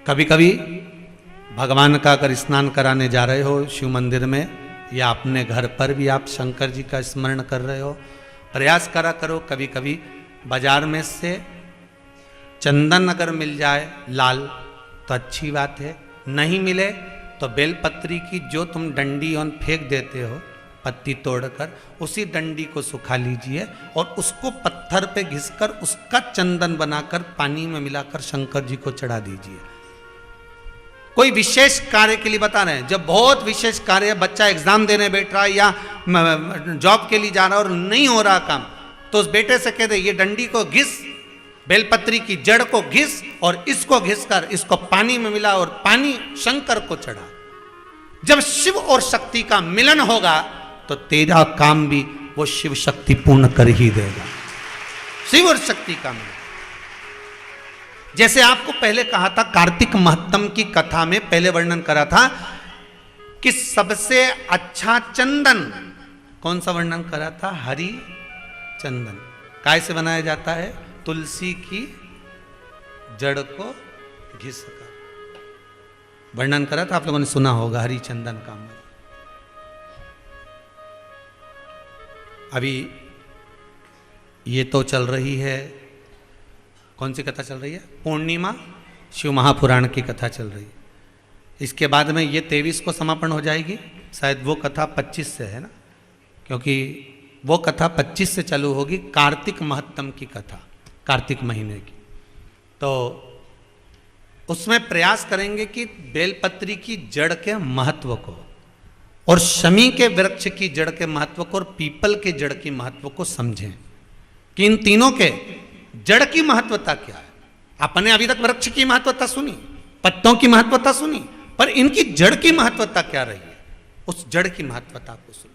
कभी कभी भगवान का अगर स्नान कराने जा रहे हो शिव मंदिर में या अपने घर पर भी आप शंकर जी का स्मरण कर रहे हो, प्रयास करा करो कभी कभी बाजार में से चंदन अगर मिल जाए लाल तो अच्छी बात है, नहीं मिले तो बेलपत्री की जो तुम डंडी और फेंक देते हो पत्ती तोड़कर, उसी डंडी को सुखा लीजिए और उसको पत्थर पे घिसकर उसका चंदन बनाकर पानी में मिलाकर शंकर जी को चढ़ा दीजिए। कोई विशेष कार्य के लिए बता रहे हैं, जब बहुत विशेष कार्य है, बच्चा एग्जाम देने बैठ रहा है या जॉब के लिए जा रहा है और नहीं हो रहा काम, तो उस बेटे से कह दे ये डंडी को घिस, बेलपत्री की जड़ को घिस और इसको घिसकर इसको पानी में मिला और पानी शंकर को चढ़ा। जब शिव और शक्ति का मिलन होगा तो तेरा काम भी वो शिव शक्ति पूर्ण कर ही देगा। शिव और शक्ति का मिलन, जैसे आपको पहले कहा था कार्तिक महत्तम की कथा में पहले वर्णन करा था कि सबसे अच्छा चंदन कौन सा वर्णन करा था, हरि चंदन। काय से बनाया जाता है, तुलसी की जड़ को घिसकर वर्णन करा था, आप लोगों ने सुना होगा हरि चंदन का। अभी ये तो चल रही है, कौन सी कथा चल रही है, पूर्णिमा शिव महापुराण की कथा चल रही है। इसके बाद में ये 23 को समापन हो जाएगी, शायद वो कथा 25 से है ना, क्योंकि वो कथा 25 से चालू होगी, कार्तिक महत्तम की कथा कार्तिक महीने की। तो उसमें प्रयास करेंगे कि बेलपत्री की जड़ के महत्व को और शमी के वृक्ष की जड़ के महत्व को और पीपल के जड़ की महत्व को समझें कि इन तीनों के जड़ की महत्वता क्या है। आपने अभी तक वृक्ष की महत्वता सुनी, पत्तों की महत्वता सुनी, पर इनकी जड़ की महत्वता क्या रही है, उस जड़ की महत्वता को सुनो।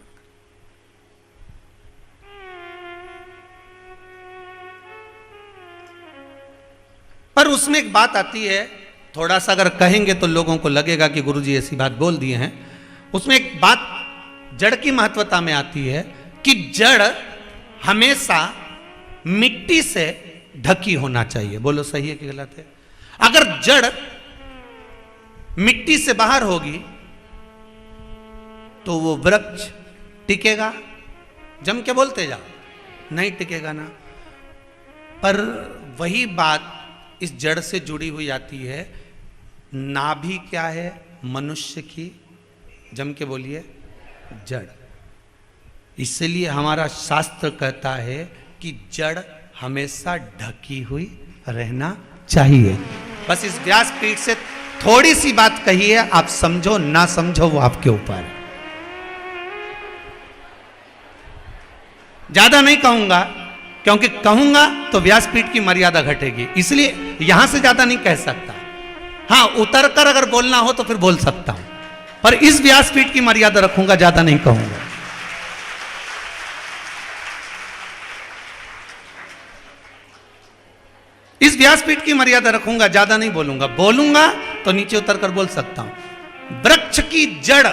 पर उसमें एक बात आती है, थोड़ा सा अगर कहेंगे तो लोगों को लगेगा कि गुरुजी ऐसी बात बोल दिए हैं। उसमें एक बात जड़ की महत्वता में आती है कि जड़ हमेशा मिट्टी से ढकी होना चाहिए। बोलो सही है कि गलत है? अगर जड़ मिट्टी से बाहर होगी तो वो वृक्ष टिकेगा? जम के बोलते जाओ, नहीं टिकेगा ना। पर वही बात इस जड़ से जुड़ी हुई आती है। नाभि क्या है मनुष्य की? जम के बोलिए, जड़। इसलिए हमारा शास्त्र कहता है कि जड़ हमेशा ढकी हुई रहना चाहिए। बस इस व्यासपीठ से थोड़ी सी बात कही है, आप समझो ना समझो वो आपके ऊपर है। ज्यादा नहीं कहूंगा, क्योंकि कहूंगा तो व्यासपीठ की मर्यादा घटेगी, इसलिए यहां से ज्यादा नहीं कह सकता। हां, उतर कर अगर बोलना हो तो फिर बोल सकता हूं, पर इस व्यासपीठ की मर्यादा रखूंगा, ज्यादा नहीं कहूंगा। इस व्यासपीठ की मर्यादा रखूंगा, ज्यादा नहीं बोलूंगा। बोलूंगा तो नीचे उतर कर बोल सकता हूं। वृक्ष की जड़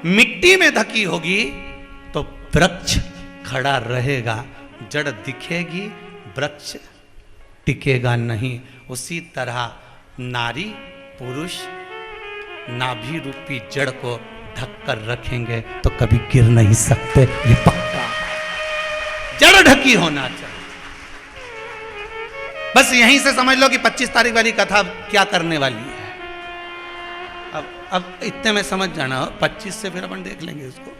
मिट्टी में ढकी होगी तो वृक्ष खड़ा रहेगा, जड़ दिखेगी, वृक्ष टिकेगा नहीं। उसी तरह नारी पुरुष नाभि रूपी जड़ को ढककर रखेंगे तो कभी गिर नहीं सकते, ये पक्का। जड़ ढकी होना चाहिए। बस यहीं से समझ लो कि 25 तारीख वाली कथा क्या करने वाली है। अब इतने में समझ जाना, 25 से फिर अपन देख लेंगे इसको।